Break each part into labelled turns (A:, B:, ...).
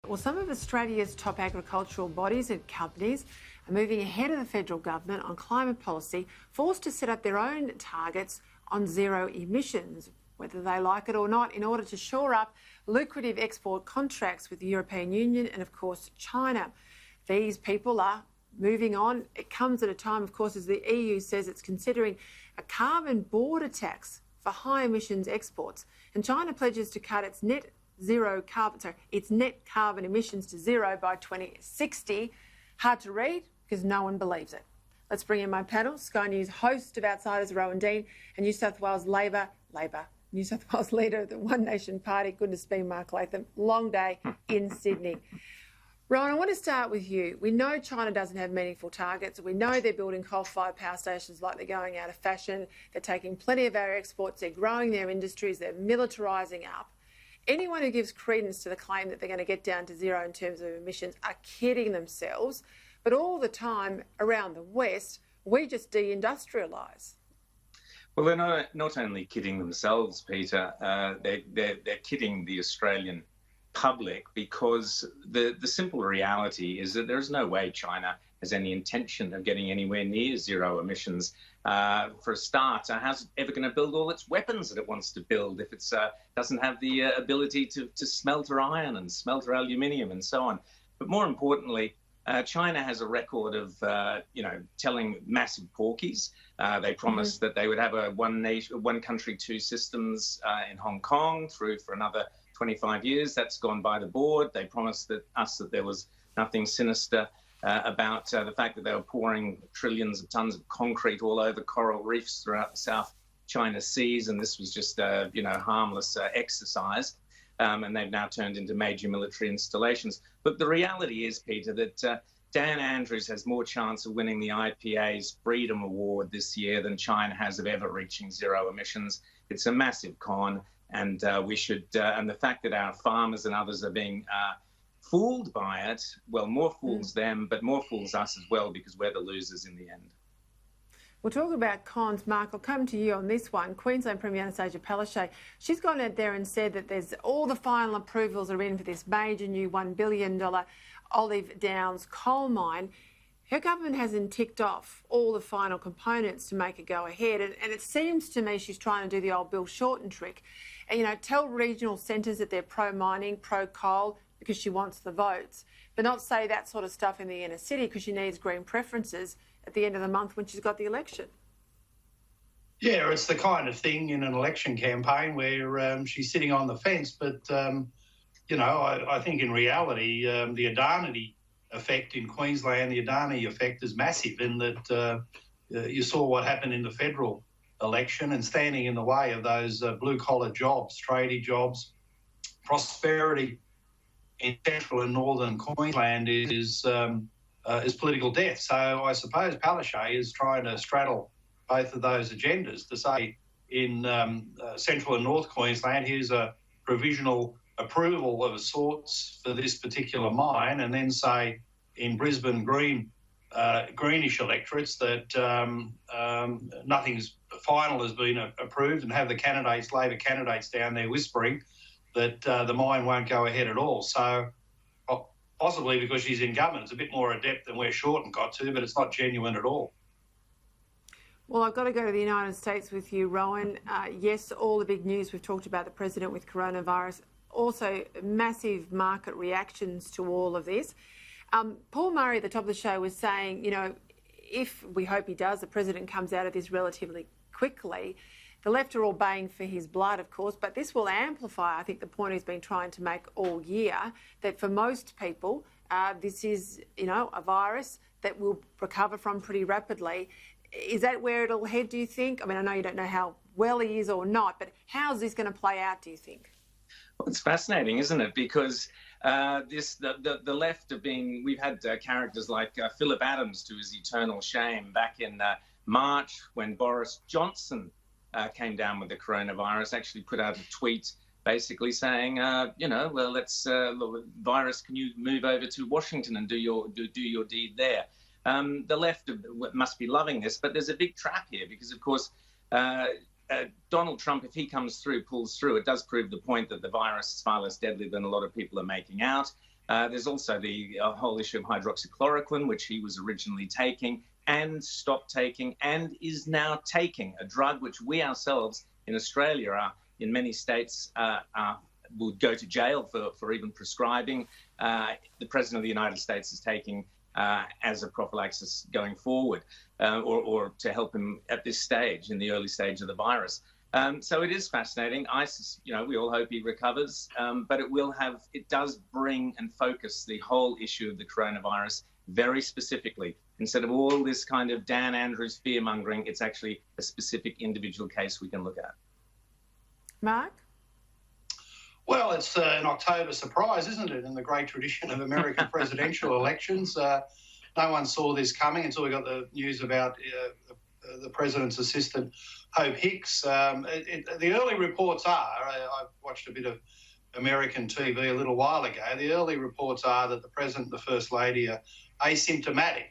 A: Well, some of Australia's top agricultural bodies and companies are moving ahead of the federal government on climate policy, forced to set up their own targets on zero emissions, whether they like it or not, in order to shore up lucrative export contracts with the European Union and, of course, China. These people are moving on. It comes at a time, of course, as the EU says it's considering a carbon border tax for high emissions exports. And China pledges to cut its net carbon emissions to zero by 2060. Hard to read because no one believes it. Let's bring in my panel, Sky News host of Outsiders, Rowan Dean, and New South Wales New South Wales leader of the One Nation Party. Goodness me, Mark Latham. Long day in Sydney. Rowan, I want to start with you. We know China doesn't have meaningful targets. We know they're building coal-fired power stations like they're going out of fashion. They're taking plenty of our exports. They're growing their industries. They're militarising up. Anyone who gives credence to the claim that they're going to get down to zero in terms of emissions are kidding themselves. But all the time around the West, we just deindustrialise.
B: Well, they're not only kidding themselves, Peter, they're kidding the Australian public, because the simple reality is that there's no way China has any intention of getting anywhere near zero emissions. For a start, how's it ever going to build all its weapons that it wants to build if it doesn't have the ability to smelter iron and smelter aluminium and so on? But more importantly, China has a record of, telling massive porkies. They promised that they would have a one nation, one country, two systems in Hong Kong for another 25 years. That's gone by the board. They promised that there was nothing sinister about the fact that they were pouring trillions of tons of concrete all over coral reefs throughout the South China Seas, and this was just harmless exercise. And they've now turned into major military installations. But the reality is, Peter, that Dan Andrews has more chance of winning the IPA's Freedom Award this year than China has of ever reaching zero emissions. It's a massive con, and we should. And the fact that our farmers and others are being fooled by it, well, more fools them, but more fools us as well, because we're the losers in the end.
A: We'll talk about cons. Mark, I'll come to you on this one. Queensland Premier Anastasia Palaszczuk, she's gone out there and said that there's all the final approvals are in for this major new $1 billion Olive Downs coal mine. Her government hasn't ticked off all the final components to make it go ahead. And it seems to me she's trying to do the old Bill Shorten trick. And, tell regional centres that they're pro-mining, pro-coal, because she wants the votes, but not say that sort of stuff in the inner city because she needs green preferences at the end of the month when she's got the election.
C: Yeah, it's the kind of thing in an election campaign where she's sitting on the fence. But, I think in reality, the Adani effect in Queensland, the Adani effect is massive in that you saw what happened in the federal election, and standing in the way of those blue-collar jobs, tradie jobs, prosperity in central and northern Queensland is political death. So I suppose Palaszczuk is trying to straddle both of those agendas to say in central and north Queensland, here's a provisional approval of sorts for this particular mine, and then say in Brisbane greenish electorates that nothing's final has been approved, and have the candidates, Labor candidates down there whispering that the mine won't go ahead at all. So possibly because she's in government, it's a bit more adept than where Shorten got to, but it's not genuine at all.
A: Well, I've got to go to the United States with you, Rowan. Yes, all the big news we've talked about, the president with coronavirus, also massive market reactions to all of this. Paul Murray at the top of the show was saying, if we hope he does, the president comes out of this relatively quickly. The left are all baying for his blood, of course, but this will amplify, I think, the point he's been trying to make all year, that for most people, this is, a virus that will recover from pretty rapidly. Is that where it'll head, do you think? I mean, I know you don't know how well he is or not, but how's this going to play out, do you think?
B: Well, it's fascinating, isn't it? Because the left have been, we've had characters like Philip Adams, to his eternal shame, back in March when Boris Johnson came down with the coronavirus, actually put out a tweet basically saying, virus, can you move over to Washington and do your deed there? The left must be loving this, but there's a big trap here because, of course, Donald Trump, if he pulls through, it does prove the point that the virus is far less deadly than a lot of people are making out. There's also the whole issue of hydroxychloroquine, which he was originally taking and stopped taking and is now taking, a drug which we ourselves in Australia are, in many states, would go to jail for even prescribing. The President of the United States is taking as a prophylaxis going forward, or to help him at this stage, in the early stage of the virus. So it is fascinating. We all hope he recovers, but it does bring and focus the whole issue of the coronavirus very specifically. Instead of all this kind of Dan Andrews fear-mongering, it's actually a specific individual case we can look at.
A: Mark?
C: Well, it's an October surprise, isn't it, in the great tradition of American presidential elections. No one saw this coming until we got the news about the president's assistant, Hope Hicks. The early reports are, I watched a bit of American TV a little while ago, the early reports are that the president and the first lady are asymptomatic.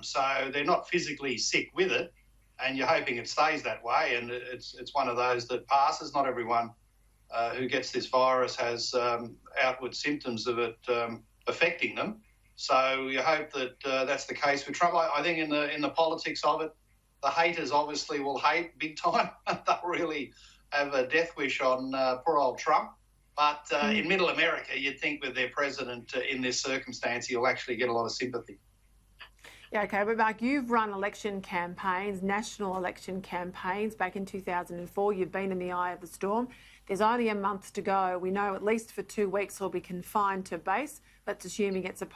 C: So they're not physically sick with it, and you're hoping it stays that way, and it's one of those that passes. Not everyone who gets this virus has outward symptoms of it affecting them. So you hope that that's the case with Trump. I think in the politics of it, the haters obviously will hate big time. They'll really have a death wish on poor old Trump. But in middle America, you'd think with their president in this circumstance, he'll actually get a lot of sympathy.
A: Yeah, OK, but Mark, you've run election campaigns, national election campaigns back in 2004. You've been in the eye of the storm. There's only a month to go. We know at least for 2 weeks he'll be confined to base. Let's assume he gets a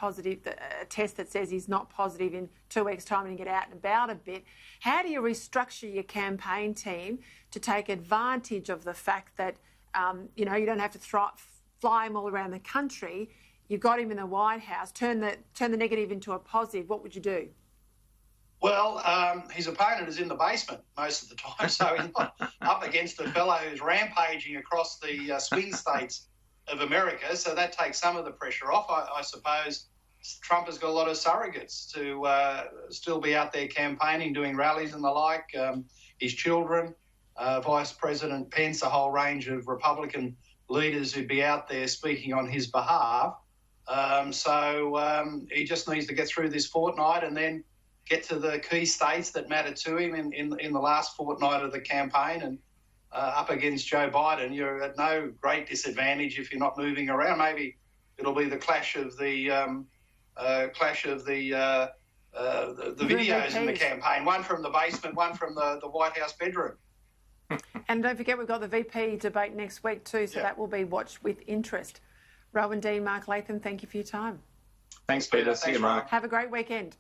A: test that says he's not positive in 2 weeks' time and he get out and about a bit. How do you restructure your campaign team to take advantage of the fact that, you don't have to fly him all around the country? You've got him in the White House. Turn the negative into a positive. What would you do?
C: Well, his opponent is in the basement most of the time, so he's not up against a fellow who's rampaging across the swing states of America, so that takes some of the pressure off. I suppose Trump has got a lot of surrogates to still be out there campaigning, doing rallies and the like. His children, Vice President Pence, a whole range of Republican leaders who'd be out there speaking on his behalf. So he just needs to get through this fortnight and then get to the key states that matter to him in the last fortnight of the campaign, and up against Joe Biden, you're at no great disadvantage if you're not moving around. Maybe it'll be the clash of the videos in the campaign, one from the basement, one from the White House bedroom.
A: And don't forget, we've got the VP debate next week too, so that will be watched with interest. Rowan Dean, Mark Latham, thank you for your time.
B: Thanks, Peter. See you, Mark.
A: Have a great weekend.